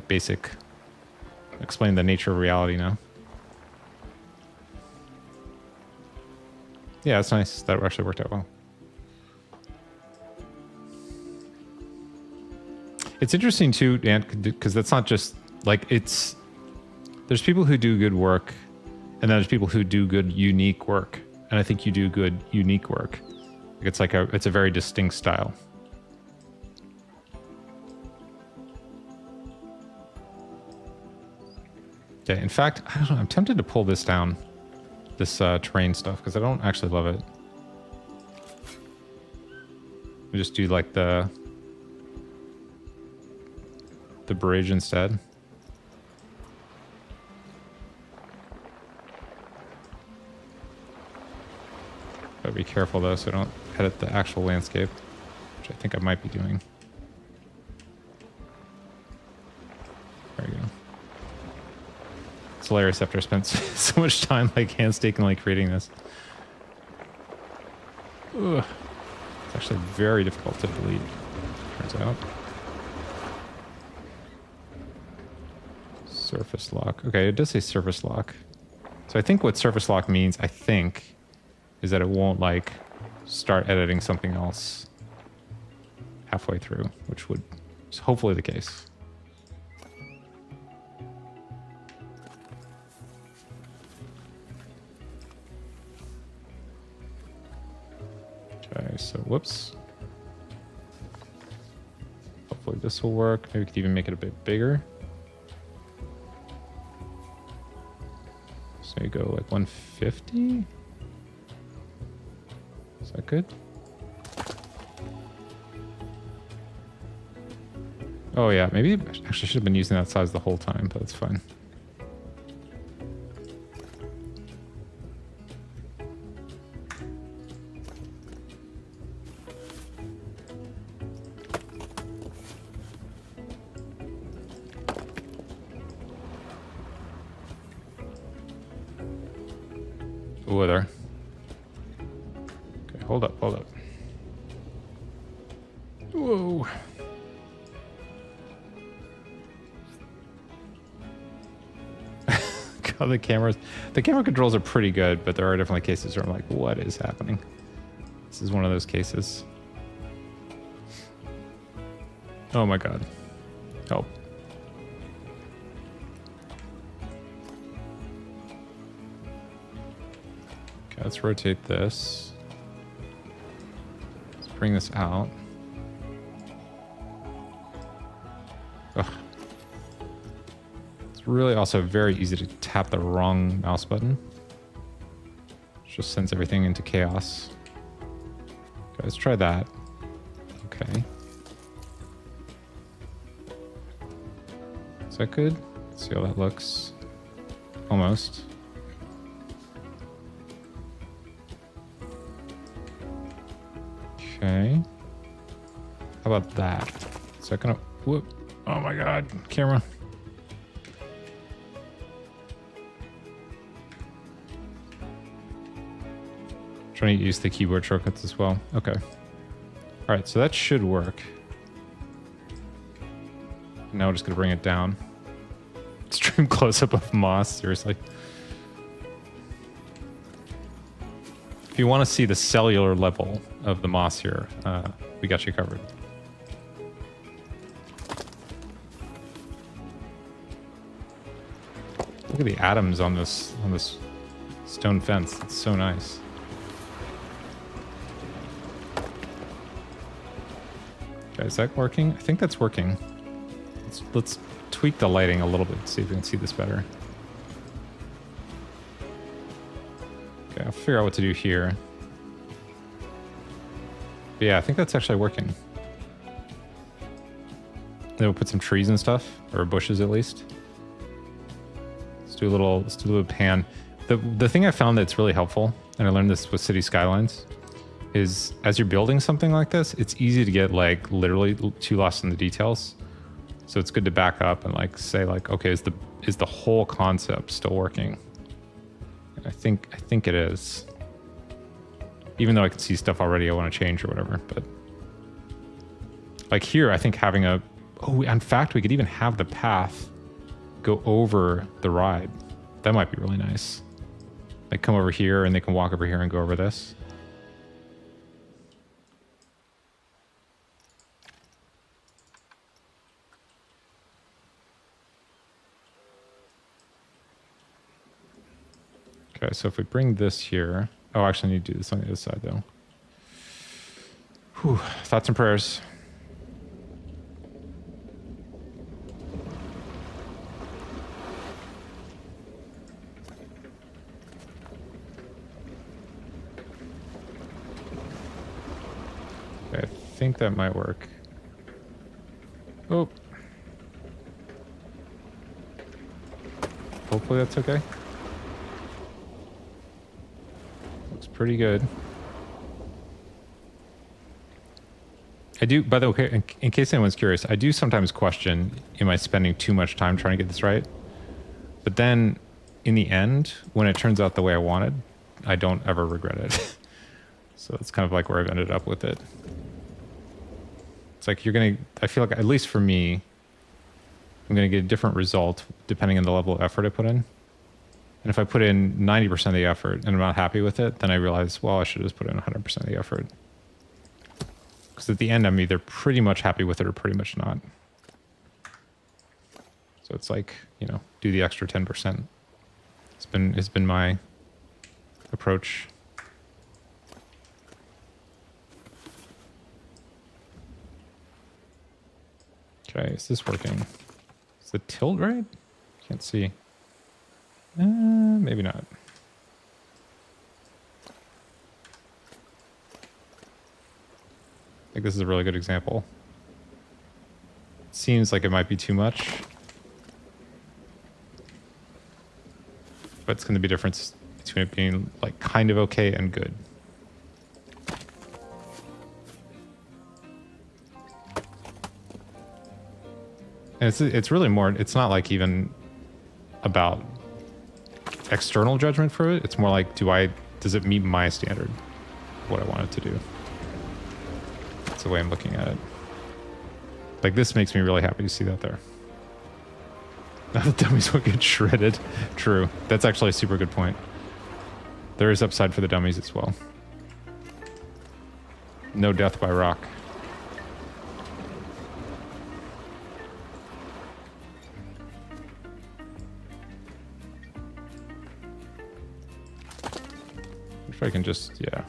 like basic, explain the nature of reality now. Yeah, that's nice. That actually worked out well. It's interesting too, Dan, because that's not just like it's. There's people who do good work, and then there's people who do good unique work. And I think you do good unique work. It's like it's a very distinct style. Okay, in fact, I don't know, I'm tempted to pull this down, this terrain stuff, because I don't actually love it. We just do like the bridge instead. Gotta be careful though, so I don't edit the actual landscape, which I think I might be doing. There we go. It's hilarious after I spent so much time like painstakingly creating this. Ugh. It's actually very difficult to delete, turns out. Surface lock. Okay, it does say surface lock. So I think what surface lock means, I think, is that it won't like start editing something else halfway through, which would is hopefully the case. Okay, so whoops. Hopefully this will work. Maybe we could even make it a bit bigger. So you go like 150. Is that good? Oh yeah, maybe I actually should have been using that size the whole time, but it's fine. Ooh, there. Okay, hold up, hold up. Whoa. God, the camera controls are pretty good, but there are definitely cases where I'm like, what is happening? This is one of those cases. Oh my God. Help. Okay, let's rotate this. Let's bring this out. Ugh. It's really also very easy to tap the wrong mouse button. It just sends everything into chaos. Okay, let's try that. Okay. Is that good? Let's see how that looks. Almost. Okay. How about that? Is that gonna... Whoop. Oh my God. Camera. Trying to use the keyboard shortcuts as well. Okay. All right, so that should work. Now we're just gonna bring it down. Extreme close-up of moss, seriously. If you want to see the cellular level of the moss here, we got you covered. Look at the atoms on this stone fence. It's so nice. Okay, is that working? I think that's working. Let's tweak the lighting a little bit, see if we can see this better. Okay, I'll figure out what to do here. But yeah, I think that's actually working. Then we'll put some trees and stuff, or bushes at least. Let's do a little pan. The thing I found that's really helpful, and I learned this with City Skylines, is as you're building something like this, it's easy to get like literally too lost in the details. So it's good to back up and like say like, okay, is the whole concept still working? And I think it is. Even though I can see stuff already I want to change or whatever, but like here, I think having a Oh, in fact, we could even have the path go over the ride. That might be really nice. Like come over here and they can walk over here and go over this. Okay, so if we bring this here... Oh, actually I need to do this on the other side though. Whew, thoughts and prayers. Okay, I think that might work. Oh. Hopefully that's okay. Looks pretty good. I do, by the way, in case anyone's curious, I do sometimes question, am I spending too much time trying to get this right? But then, in the end, when it turns out the way I wanted, I don't ever regret it. So it's kind of like where I've ended up with it. It's like you're going to, I feel like, at least for me, I'm going to get a different result depending on the level of effort I put in. And if I put in 90% of the effort and I'm not happy with it, then I realize, well, I should have just put in 100% of the effort. Because at the end, I'm either pretty much happy with it or pretty much not. So it's like, you know, do the extra 10%. It's been my approach. Okay, is this working? Is the tilt right? Can't see. Maybe not. I think this is a really good example. It seems like it might be too much. But it's going to be a difference between it being like kind of okay and good. And it's really more, it's not like even about external judgment for it. It's more like, does it meet my standard of what I want it to do? That's the way I'm looking at it. Like this makes me really happy to see that there. Now the dummies will get shredded. True. That's actually a super good point. There is upside for the dummies as well. No death by rock. If I can just, yeah.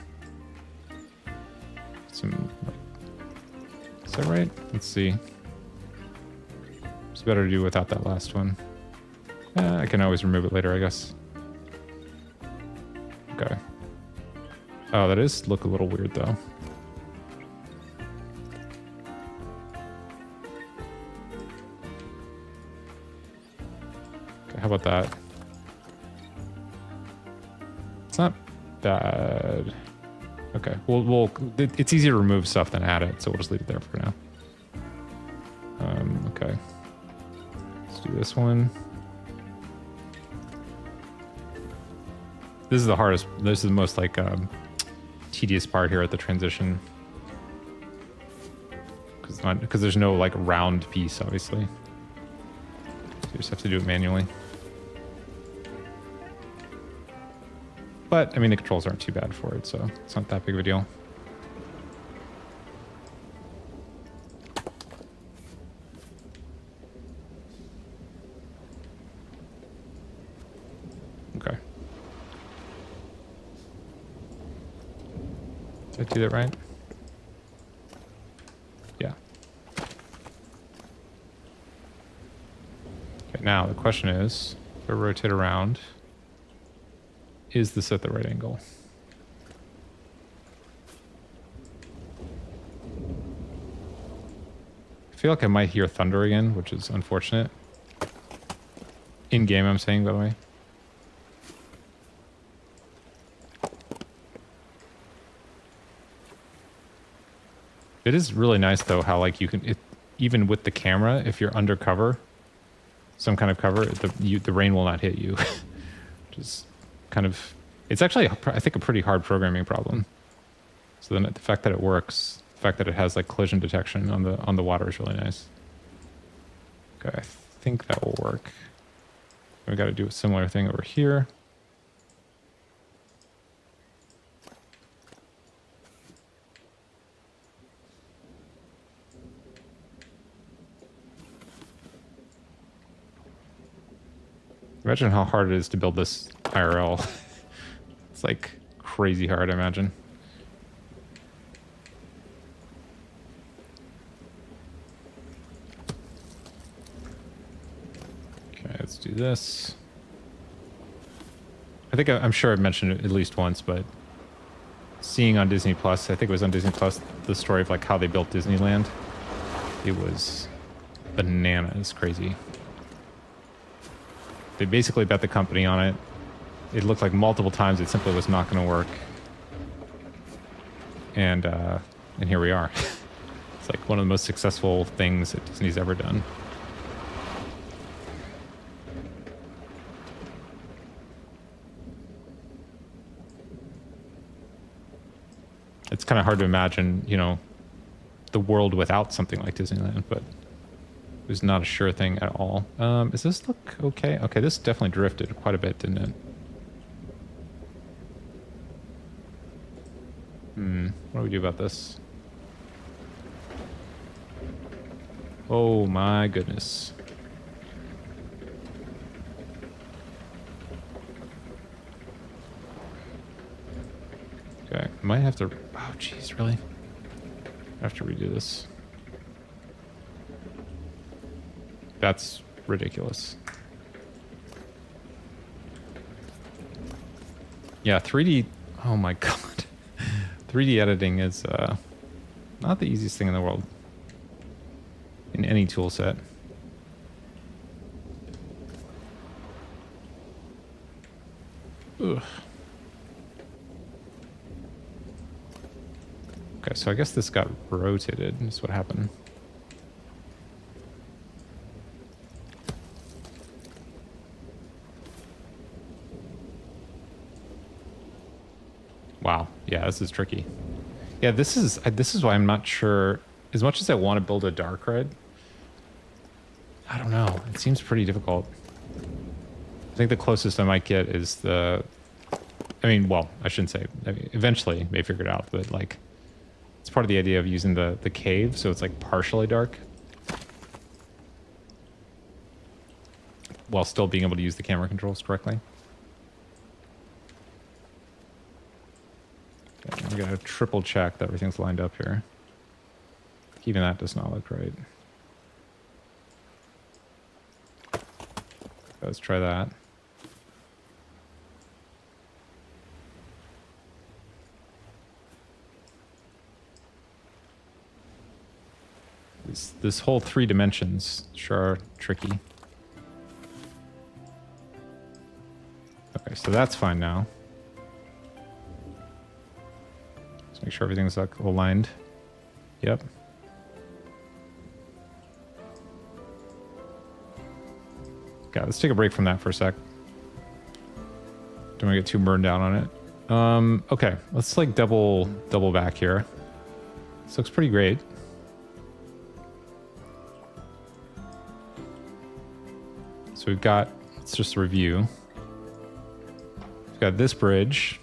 Is that right? Let's see. It's better to do without that last one. I can always remove it later, I guess. Okay. Oh, that is look a little weird though. Okay, how about that? It's not bad. Okay, it's easier to remove stuff than add it, so we'll just leave it there for now. Okay. Let's do this one. This is the hardest, this is the most like tedious part here at the transition. Because there's no like round piece, obviously. So you just have to do it manually. But, I mean, the controls aren't too bad for it, so it's not that big of a deal. Okay. Did I do that right? Yeah. Okay, now the question is, if I rotate around... Is this at the right angle? I feel like I might hear thunder again, which is unfortunate. In game, I'm saying, by the way. It is really nice, though, how like you can, even with the camera, if you're under cover, some kind of cover, the rain will not hit you, which is kind of, it's actually, I think, a pretty hard programming problem. So then the fact that it works, the fact that it has like collision detection on the water is really nice. Okay, I think that will work. We got to do a similar thing over here. Imagine how hard it is to build this IRL. It's like crazy hard, I imagine. Okay, let's do this. I'm sure I've mentioned it at least once, but seeing on Disney Plus, I think it was on Disney Plus, the story of like how they built Disneyland. It was bananas crazy. They basically bet the company on it. It looked like multiple times it simply was not going to work. And here we are. It's like one of the most successful things that Disney's ever done. It's kind of hard to imagine, you know, the world without something like Disneyland, but it was not a sure thing at all. Does this look okay? Okay, this definitely drifted quite a bit, didn't it? What do we do about this? Oh my goodness. Okay, might have to... Oh, jeez, really? I have to redo this. That's ridiculous. Yeah, 3D... Oh my god. 3D editing is not the easiest thing in the world. In any tool set. Ugh. Okay, so I guess this got rotated. Is what happened. Wow. Yeah, this is tricky. Yeah, this is why I'm not sure. As much as I want to build a dark red, I don't know. It seems pretty difficult. I think the closest I might get is the... I mean, well, I shouldn't say. I mean, eventually, may figure it out, but like, it's part of the idea of using the cave, so it's like partially dark, while still being able to use the camera controls correctly. Okay, we gotta triple check that everything's lined up here. Even that does not look right. Let's try that. This whole 3 dimensions sure are tricky. Okay, so that's fine now. Let's make sure everything's like aligned. Yep. Okay, let's take a break from that for a sec. Don't want to get too burned down on it. Okay, let's like double back here. This looks pretty great. So we've got, let's just review. We've got this bridge.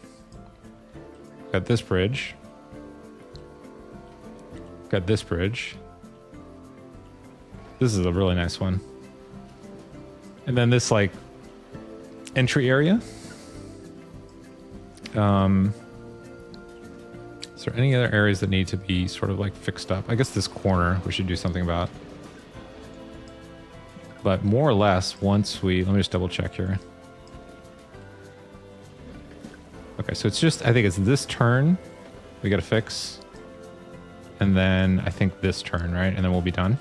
We've got this bridge. We've got this bridge. This is a really nice one. And then this like entry area. Is there any other areas that need to be sort of like fixed up? I guess this corner we should do something about. But more or less, once we... Let me just double check here. Okay, so it's just... I think it's this turn we got to fix. And then I think this turn, right? And then we'll be done.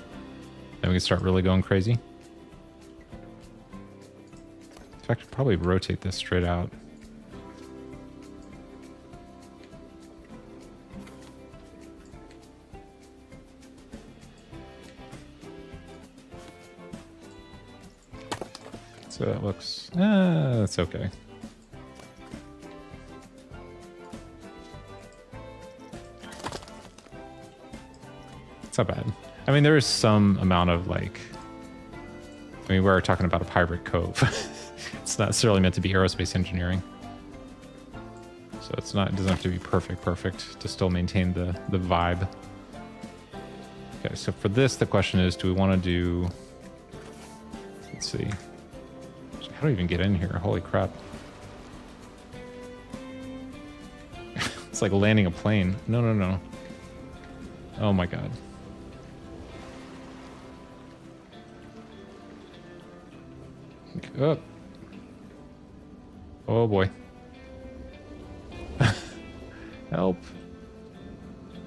Then we can start really going crazy. In fact, I'll probably rotate this straight out. So that looks... that's okay. It's not bad. I mean, there is some amount of, like, I mean, we're talking about a pirate cove. It's not necessarily meant to be aerospace engineering. So it's not, it doesn't have to be perfect to still maintain the vibe. Okay, so for this, the question is, do we want to do, let's see. How do I even get in here? Holy crap. It's like landing a plane. No. Oh my god. Oh, oh boy. Help.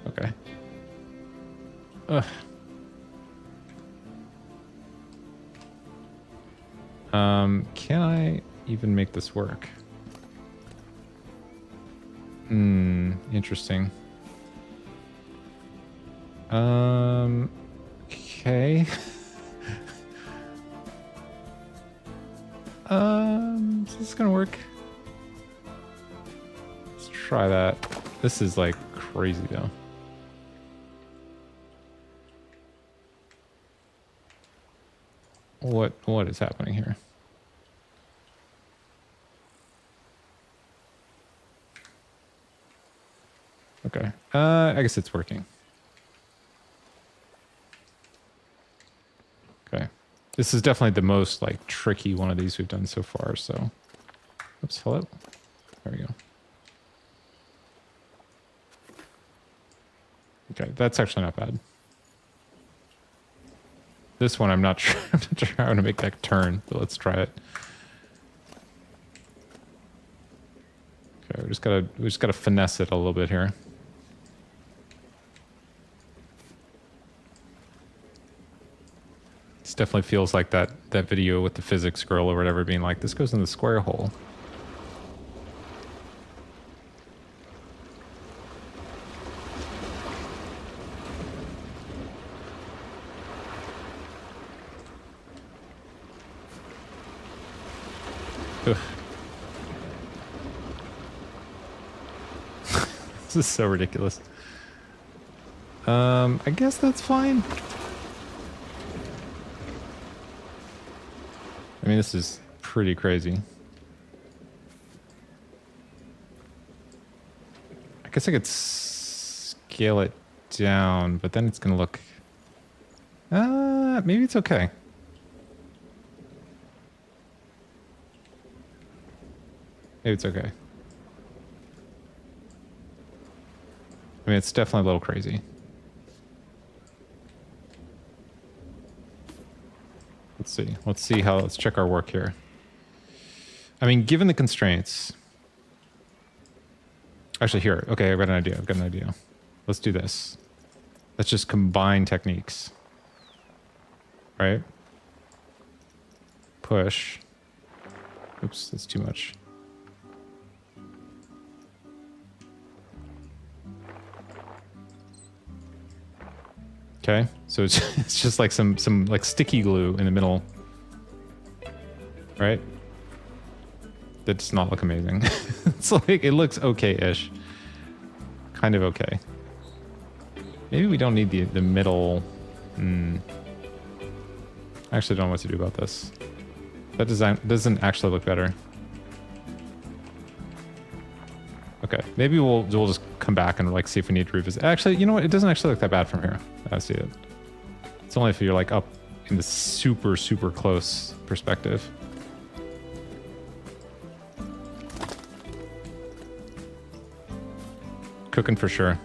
Okay. Ugh. Can I even make this work? Interesting. Okay. Is this gonna work? Let's try that. This is like crazy though. What is happening here? Okay. I guess it's working. Okay. This is definitely the most like tricky one of these we've done so far, so. Oops, hello. There we go. Okay, that's actually not bad. This one I'm not sure, I'm not sure how to make that turn, but let's try it. Okay, we just gotta finesse it a little bit here. This definitely feels like that video with the physics girl or whatever being like, this goes in the square hole. Ugh. This is so ridiculous. I guess that's fine. I mean, this is pretty crazy. I guess I could scale it down, but then it's gonna look... maybe it's okay. Maybe it's okay. I mean, it's definitely a little crazy. Let's see how, let's check our work here. I mean, given the constraints. Actually, here, okay, I've got an idea. Let's do this. Let's just combine techniques. Right? Push. Oops, that's too much. Okay, so it's just like some like sticky glue in the middle, right? That does not look amazing. It's like, it looks okay-ish, kind of okay. Maybe we don't need the middle. I actually don't know what to do about this. That design doesn't actually look better. Okay, maybe we'll just come back and like see if we need to revisit. Actually, you know what? It doesn't actually look that bad from here. I see it. It's only if you're like up in the super close perspective. Cooking for sure.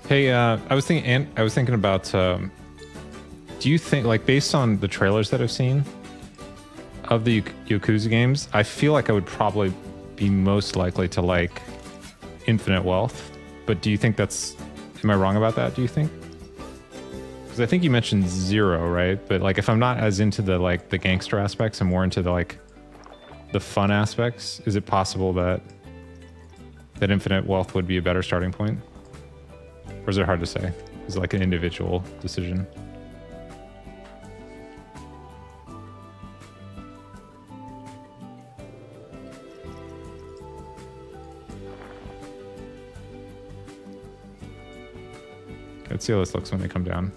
Hey, I was thinking about, do you think, like, based on the trailers that I've seen of the Yakuza games, I feel like I would probably be most likely to like Infinite Wealth. But do you think that's, am I wrong about that, do you think? Because I think you mentioned Zero, right? But like, if I'm not as into the, like, the gangster aspects, I'm more into the, like, the fun aspects, is it possible that Infinite Wealth would be a better starting point? Or is it hard to say? is like an individual decision. Let's see how this looks when they come down.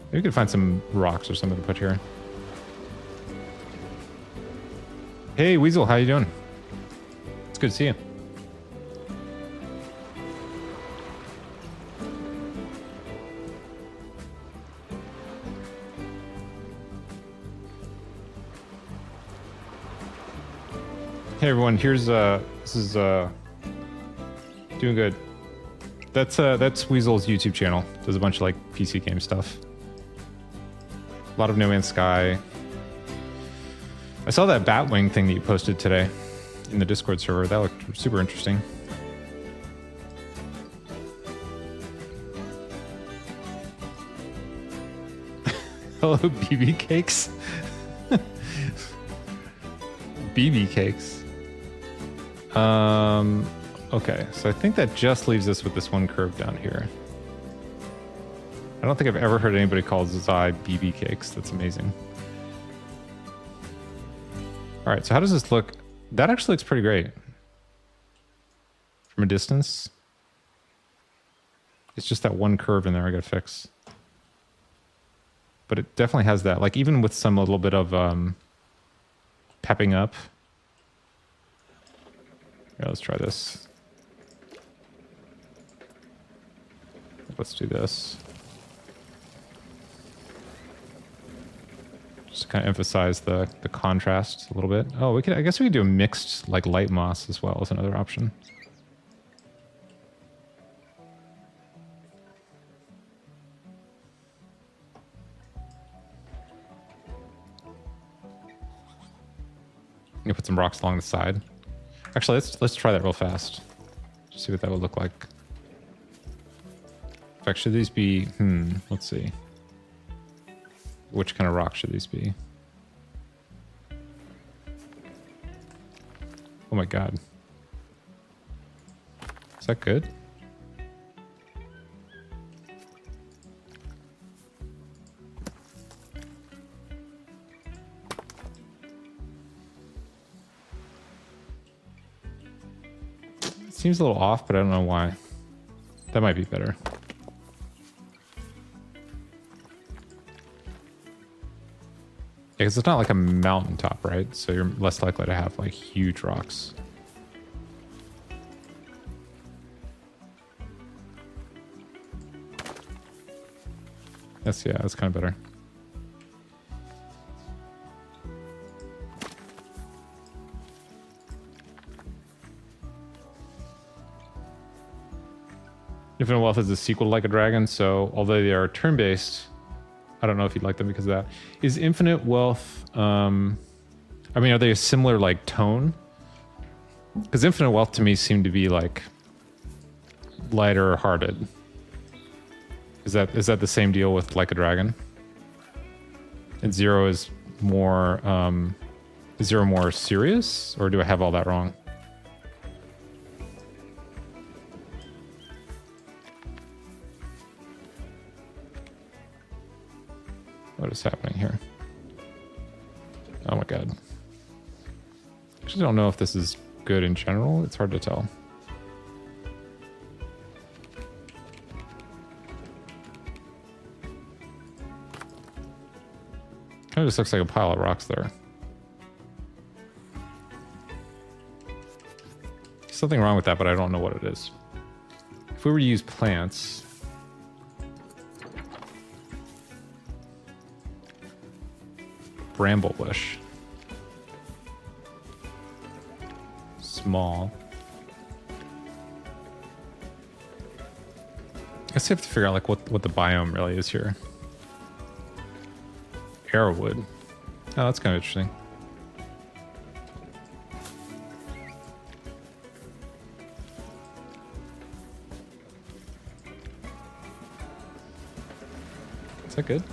Maybe we could find some rocks or something to put here. Hey, Weasel, how you doing? It's good to see you. Hey everyone, here's this is doing good. That's Weasel's YouTube channel. Does a bunch of like PC game stuff. A lot of No Man's Sky. I saw that Batwing thing that you posted today in the Discord server. That looked super interesting. Hello, BB cakes. BB cakes. Okay, so I think that just leaves us with this one curve down here. I don't think I've ever heard anybody call Zai BB cakes. That's amazing. All right, so how does this look? That actually looks pretty great. From a distance. It's just that one curve in there I gotta fix. But it definitely has that, like even with some little bit of pepping up. Yeah, let's try this. Let's do this. Just to kind of emphasize the contrast a little bit. Oh, we could. I guess we could do a mixed like light moss as well as another option. I'm gonna put some rocks along the side. Actually, let's try that real fast. Just see what that would look like. In fact, should these be? Let's see. Which kind of rock should these be? Oh my god. Is that good? It seems a little off, but I don't know why. That might be better. Yeah, because it's not like a mountaintop, right? So you're less likely to have like huge rocks. That's kind of better. Infinite Wealth is a sequel to Like a Dragon, so although they are turn-based, I don't know if you'd like them because of that. Is Infinite Wealth, I mean, are they a similar like tone? Because Infinite Wealth to me seemed to be like lighter hearted. Is that the same deal with Like a Dragon? And Zero is more, is Zero more serious? Or do I have all that wrong? What is happening here? Oh my god. Actually, don't know if this is good in general. It's hard to tell. Kind of just looks like a pile of rocks there. Something wrong with that, but I don't know what it is. If we were to use plants... Bramble bush. Small. I guess you have to figure out like what the biome really is here. Arrowwood. Oh, that's kind of interesting. Is that good?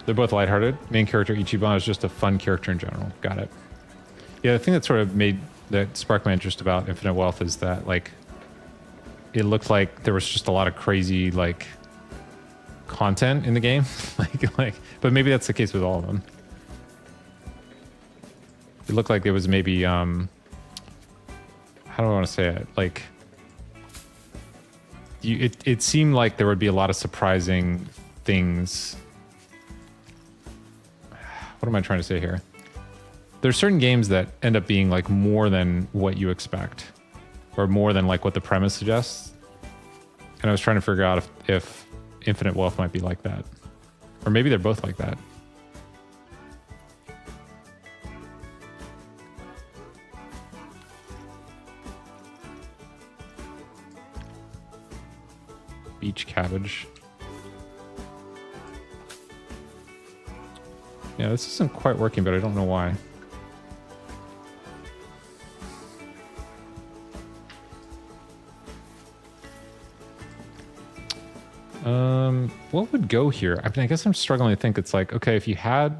They're both lighthearted. Main character Ichiban is just a fun character in general. Got it. Yeah, the thing that sort of made that sparked my interest about Infinite Wealth is that, like, it looked like there was just a lot of crazy, like, content in the game. But maybe that's the case with all of them. It looked like there was maybe, how do I want to say it? Like, it seemed like there would be a lot of surprising things. What am I trying to say here? There's certain games that end up being like more than what you expect, or more than like what the premise suggests. And I was trying to figure out if Infinite Wealth might be like that, or maybe they're both like that. Beach cabbage. Yeah, this isn't quite working, but I don't know why. What would go here? I mean, I guess I'm struggling to think. It's like, okay, if you had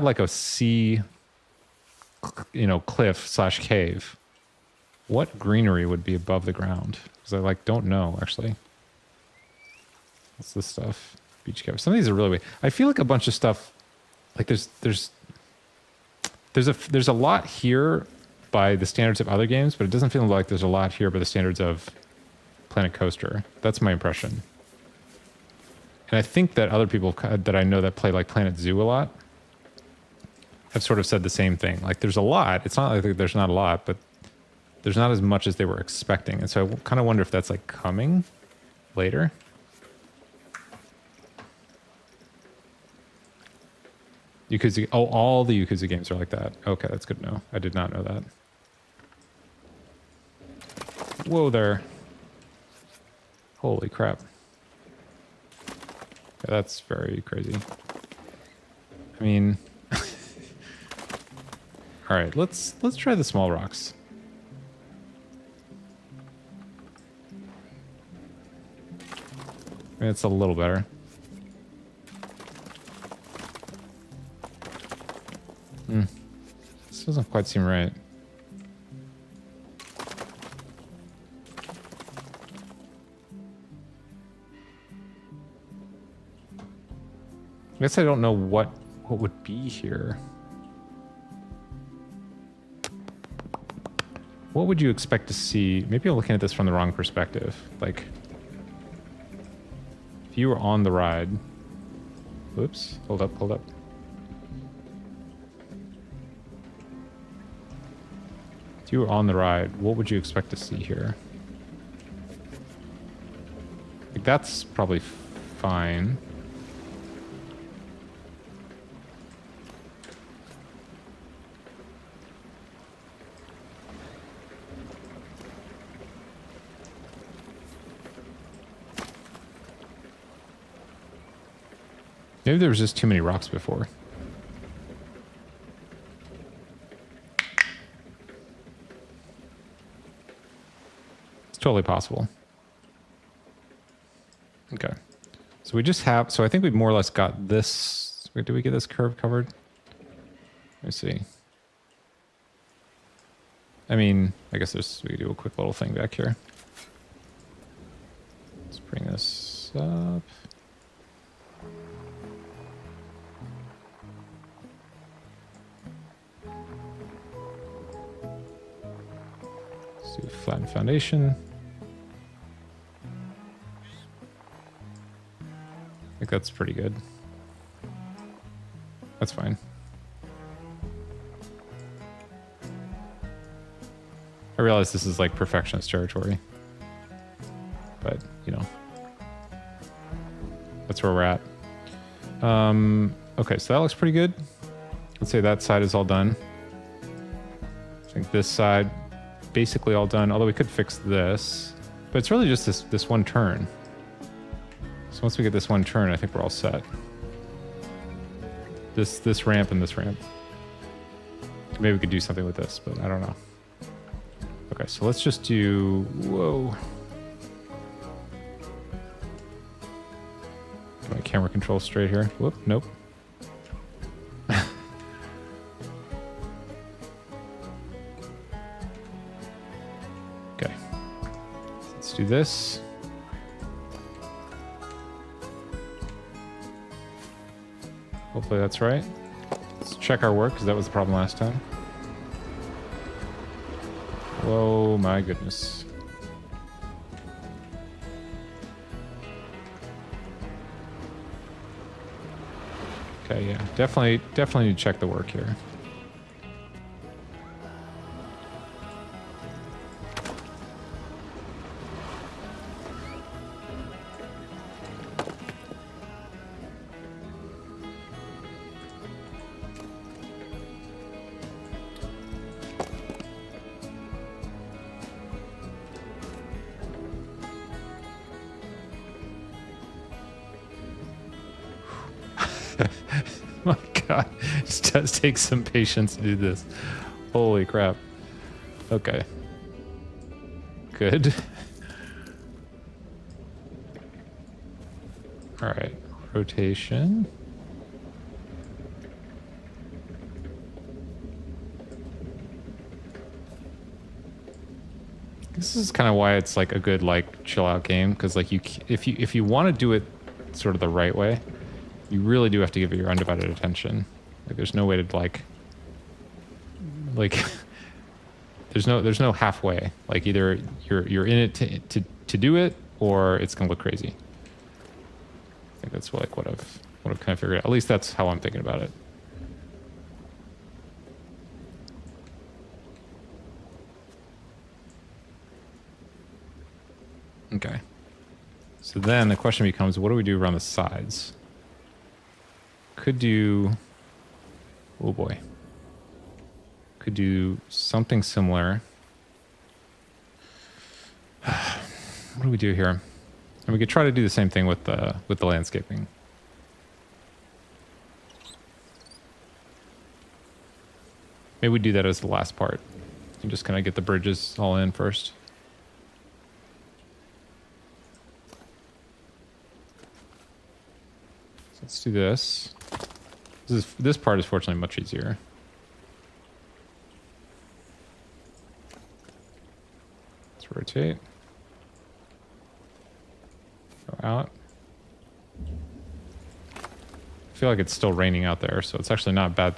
like a sea, cliff / cave, what greenery would be above the ground? Because I like don't know actually. What's this stuff? Beach cabbage. Some of these are really weird. I feel like a bunch of stuff, like there's a lot here by the standards of other games, but it doesn't feel like there's a lot here by the standards of Planet Coaster. That's my impression. And I think that other people that I know that play like Planet Zoo a lot have sort of said the same thing. Like there's a lot. It's not like there's not a lot, but there's not as much as they were expecting. And so I kind of wonder if that's like coming later. Yakuza, all the Yakuza games are like that. Okay, that's good to know. I did not know that. Whoa there. Holy crap. Yeah, that's very crazy. I mean, all right, let's try the small rocks. I mean, it's a little better. This doesn't quite seem right. I guess I don't know what would be here. What would you expect to see? Maybe I'm looking at this from the wrong perspective. Like, if you were on the ride... Oops, hold up. If you were on the ride, what would you expect to see here? Like, that's probably fine. Maybe there was just too many rocks before. It's totally possible. Okay. So we just have... So I think we've more or less got this... Wait, did we get this curve covered? Let me see. I mean, I guess we could do a quick little thing back here. Let's bring this up. Flatten foundation. I think that's pretty good. That's fine. I realize this is like perfectionist territory, but that's where we're at. Okay, so that looks pretty good. Let's say that side is all done. I think this side basically all done, although we could fix this, but it's really just this one turn. So once we get this one turn, I think we're all set. This ramp and this ramp. Maybe we could do something with this, but I don't know. Okay, so let's just do... Whoa. Get my camera control straight here. Whoop, nope. Okay. Let's do this. Hopefully that's right. Let's check our work, because that was the problem last time. Whoa, my goodness. Okay, yeah. Definitely need to check the work here. My god, it does take some patience to do this. Holy crap. Okay. Good. Alright, rotation. This is kind of why it's like a good like chill out game, because like if you want to do it sort of the right way, you really do have to give it your undivided attention. Like there's no way to like there's no halfway. Like either you're in it to do it, or it's gonna look crazy. I think that's like what I've kind of figured out. At least that's how I'm thinking about it. Okay. So then the question becomes, what do we do around the sides? Could do... Oh boy. Could do something similar. What do we do here? And we could try to do the same thing with the landscaping. Maybe we do that as the last part. And just kind of get the bridges all in first. So let's do this. This part is fortunately much easier. Let's rotate. Go out. I feel like it's still raining out there, so it's actually not a bad thing.